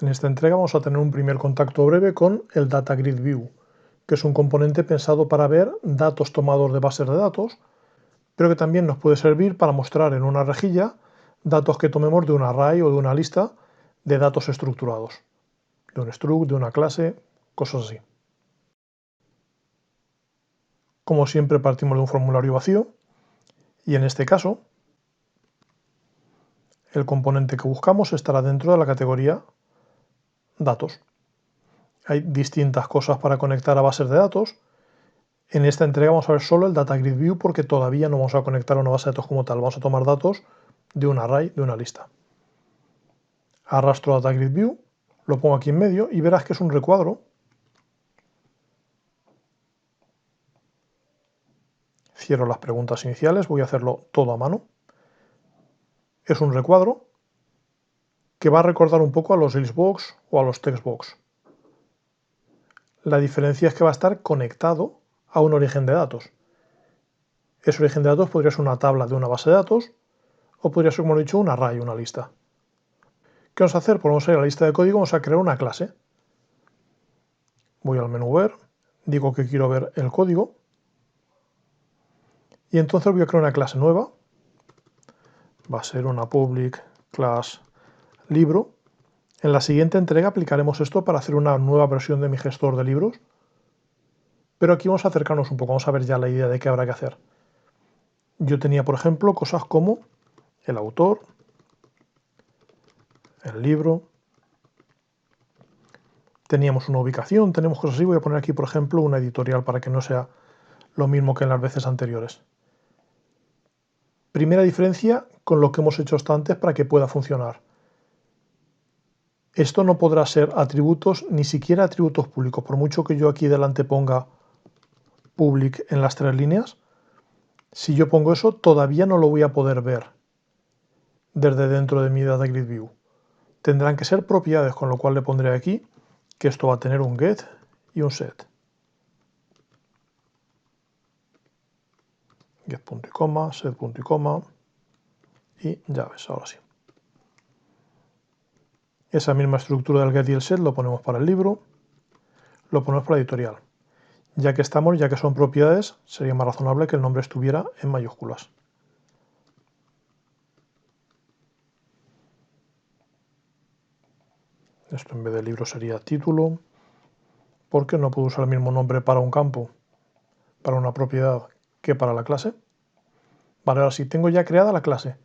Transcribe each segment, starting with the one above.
En esta entrega vamos a tener un primer contacto breve con el Data Grid View, que es un componente pensado para ver datos tomados de bases de datos, pero que también nos puede servir para mostrar en una rejilla datos que tomemos de un array o de una lista de datos estructurados, de un struct, de una clase, cosas así. Como siempre partimos de un formulario vacío y en este caso el componente que buscamos estará dentro de la categoría datos. Hay distintas cosas para conectar a bases de datos. En esta entrega vamos a ver solo el Data Grid View porque todavía no vamos a conectar a una base de datos como tal. Vamos a tomar datos de un array, de una lista. Arrastro Data Grid View, lo pongo aquí en medio y verás que es un recuadro. Cierro las preguntas iniciales, voy a hacerlo todo a mano. Es un recuadro que va a recordar un poco a los Xbox o a los Textbox. La diferencia es que va a estar conectado a un origen de datos. Ese origen de datos podría ser una tabla de una base de datos o podría ser, como he dicho, un array, una lista. ¿Qué vamos a hacer? Pues vamos a ir a la lista de código, vamos a crear una clase. Voy al menú ver, digo que quiero ver el código y entonces voy a crear una clase nueva. Va a ser una public class libro. En la siguiente entrega aplicaremos esto para hacer una nueva versión de mi gestor de libros. Pero aquí vamos a acercarnos un poco, vamos a ver ya la idea de qué habrá que hacer. Yo tenía, por ejemplo, cosas como el autor, el libro, teníamos una ubicación, tenemos cosas así. Voy a poner aquí, por ejemplo, una editorial para que no sea lo mismo que en las veces anteriores. Primera diferencia con lo que hemos hecho hasta antes para que pueda funcionar. Esto no podrá ser atributos, ni siquiera atributos públicos. Por mucho que yo aquí delante ponga public en las 3 líneas, si yo pongo eso todavía no lo voy a poder ver desde dentro de mi Data Grid View. Tendrán que ser propiedades, con lo cual le pondré aquí que esto va a tener un get y un set. Get punto y coma, set punto y coma y llaves, ahora sí. Esa misma estructura del get y el set lo ponemos para el libro, lo ponemos para la editorial. Ya que estamos, ya que son propiedades, sería más razonable que el nombre estuviera en mayúsculas. Esto en vez de libro sería título, porque no puedo usar el mismo nombre para un campo, para una propiedad, que para la clase. Vale, ahora sí, tengo ya creada la clase.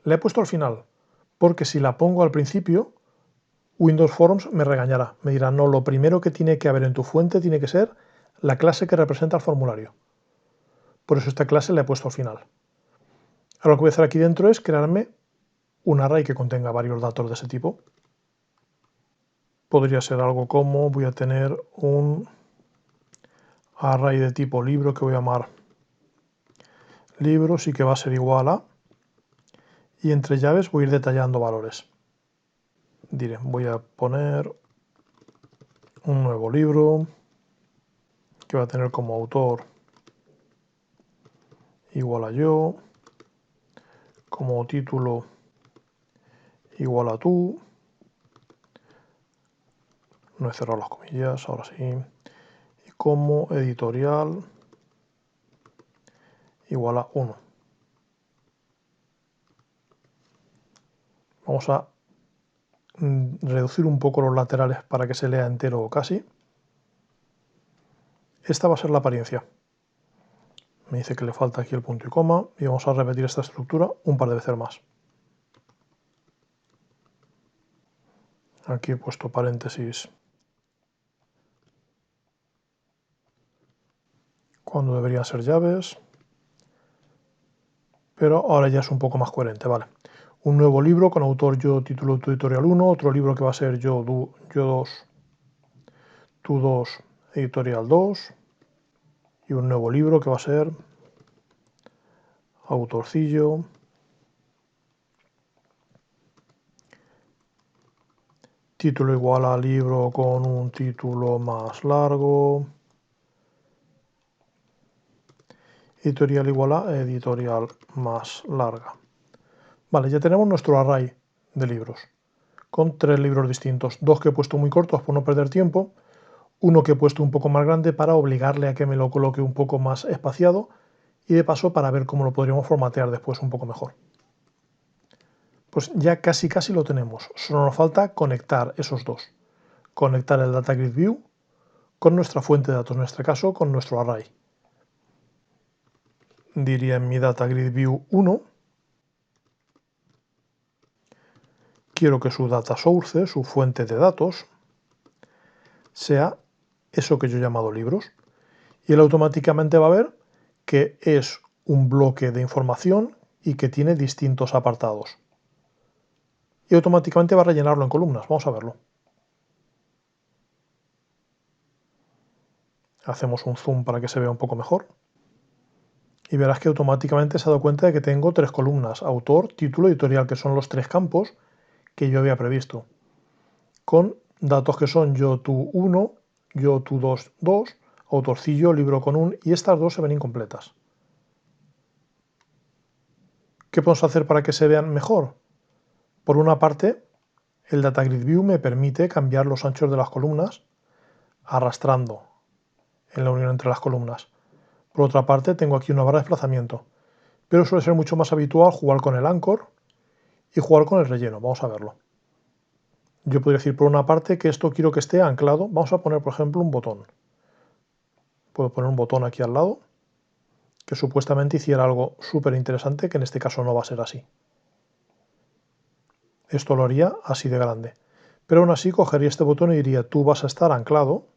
La he puesto al final, porque si la pongo al principio, Windows Forms me regañará. Me dirá, no, lo primero que tiene que haber en tu fuente tiene que ser la clase que representa el formulario. Por eso esta clase la he puesto al final. Ahora lo que voy a hacer aquí dentro es crearme un array que contenga varios datos de ese tipo. Podría ser algo como, voy a tener un array de tipo libro que voy a llamar libros y que va a ser igual a, y entre llaves voy a ir detallando valores. Diré, voy a poner un nuevo libro que va a tener como autor igual a yo, como título igual a tú, no he cerrado las comillas, ahora sí, y como editorial igual a 1. Vamos a reducir un poco los laterales para que se lea entero o casi. Esta va a ser la apariencia. Me dice que le falta aquí el punto y coma y vamos a repetir esta estructura un par de veces más. Aquí he puesto paréntesis cuando deberían ser llaves, pero ahora ya es un poco más coherente, vale. Un nuevo libro con autor yo, título tutorial 1, otro libro que va a ser yo 2, tú 2, editorial 2, y un nuevo libro que va a ser autorcillo, título igual a libro con un título más largo, editorial igual a editorial más larga. Vale, ya tenemos nuestro array de libros. con 3 libros distintos. 2 que he puesto muy cortos por no perder tiempo, uno que he puesto un poco más grande para obligarle a que me lo coloque un poco más espaciado y de paso para ver cómo lo podríamos formatear después un poco mejor. Pues ya casi lo tenemos, solo nos falta conectar esos dos. Conectar el Data Grid View con nuestra fuente de datos, en este caso con nuestro array. Diría en mi Data Grid View 1, quiero que su data source, su fuente de datos, sea eso que yo he llamado libros. Y él automáticamente va a ver que es un bloque de información y que tiene distintos apartados. Y automáticamente va a rellenarlo en columnas. Vamos a verlo. Hacemos un zoom para que se vea un poco mejor. Y verás que automáticamente se ha dado cuenta de que tengo 3 columnas, autor, título, editorial, que son los 3 campos que yo había previsto, con datos que son yo, tú 1, yo, tú 2, 2, autorcillo, libro con un, y estas dos se ven incompletas. ¿Qué podemos hacer para que se vean mejor? Por una parte, el Data Grid View me permite cambiar los anchos de las columnas arrastrando en la unión entre las columnas. Por otra parte, tengo aquí una barra de desplazamiento, pero suele ser mucho más habitual jugar con el anchor y jugar con el relleno. Vamos a verlo. Yo podría decir por una parte que esto quiero que esté anclado. Vamos a poner, por ejemplo, un botón. Puedo poner un botón aquí al lado que supuestamente hiciera algo súper interesante, que en este caso no va a ser así. Esto lo haría así de grande. Pero aún así cogería este botón y diría, tú vas a estar anclado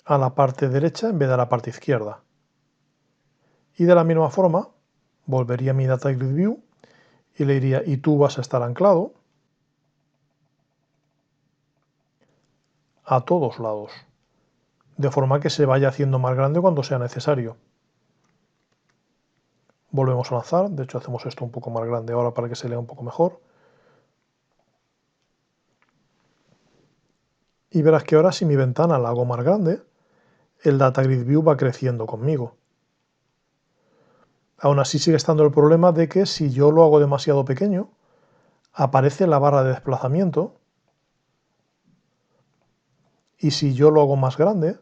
a la parte derecha en vez de a la parte izquierda. Y de la misma forma, volvería a mi Data Grid View y le diría, y tú vas a estar anclado a todos lados, de forma que se vaya haciendo más grande cuando sea necesario. Volvemos a lanzar, de hecho hacemos esto un poco más grande ahora para que se lea un poco mejor. Y verás que ahora si mi ventana la hago más grande, el Data Grid View va creciendo conmigo. Aún así sigue estando el problema de que si yo lo hago demasiado pequeño, aparece la barra de desplazamiento, y si yo lo hago más grande,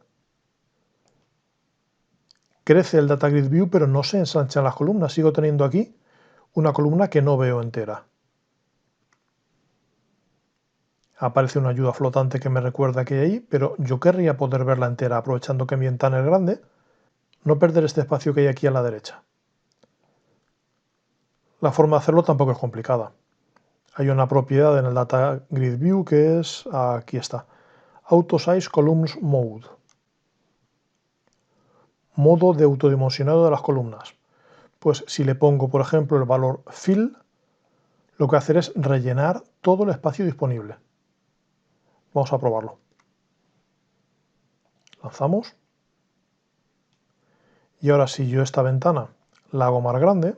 crece el Data Grid View pero no se ensanchan las columnas. Sigo teniendo aquí una columna que no veo entera. Aparece una ayuda flotante que me recuerda que hay ahí, pero yo querría poder verla entera, aprovechando que mi ventana es grande, no perder este espacio que hay aquí a la derecha. La forma de hacerlo tampoco es complicada. Hay una propiedad en el Data Grid View que es, aquí está, Auto Size Columns Mode. Modo de autodimensionado de las columnas. Pues si le pongo, por ejemplo, el valor fill, lo que va a hacer es rellenar todo el espacio disponible. Vamos a probarlo. Lanzamos. Y ahora si yo esta ventana la hago más grande,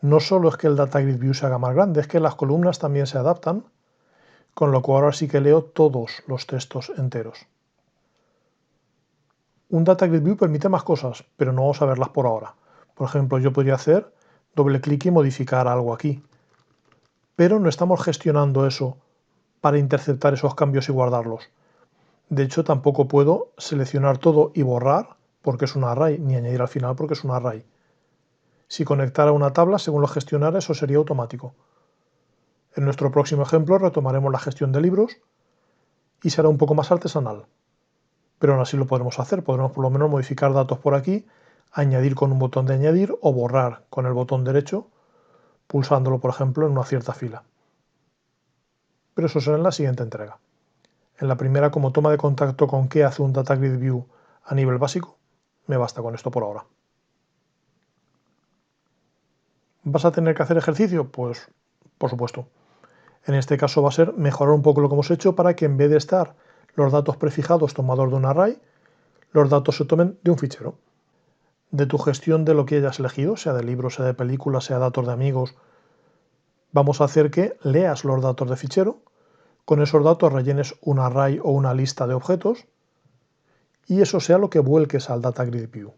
no solo es que el Data Grid View se haga más grande, es que las columnas también se adaptan, con lo cual ahora sí que leo todos los textos enteros. Un Data Grid View permite más cosas, pero no vamos a verlas por ahora. Por ejemplo, yo podría hacer doble clic y modificar algo aquí. Pero no estamos gestionando eso para interceptar esos cambios y guardarlos. De hecho, tampoco puedo seleccionar todo y borrar porque es un array, ni añadir al final porque es un array. Si conectara una tabla, según lo gestionara, eso sería automático. En nuestro próximo ejemplo retomaremos la gestión de libros y será un poco más artesanal. Pero aún así lo podremos hacer, podremos por lo menos modificar datos por aquí, añadir con un botón de añadir o borrar con el botón derecho, pulsándolo por ejemplo en una cierta fila. Pero eso será en la siguiente entrega. En la primera, como toma de contacto con qué hace un Data Grid View a nivel básico, me basta con esto por ahora. ¿Vas a tener que hacer ejercicio? Pues, por supuesto. En este caso va a ser mejorar un poco lo que hemos hecho para que en vez de estar los datos prefijados tomados de un array, los datos se tomen de un fichero. De tu gestión de lo que hayas elegido, sea de libros, sea de películas, sea datos de amigos, vamos a hacer que leas los datos de fichero, con esos datos rellenes un array o una lista de objetos y eso sea lo que vuelques al Data Grid View.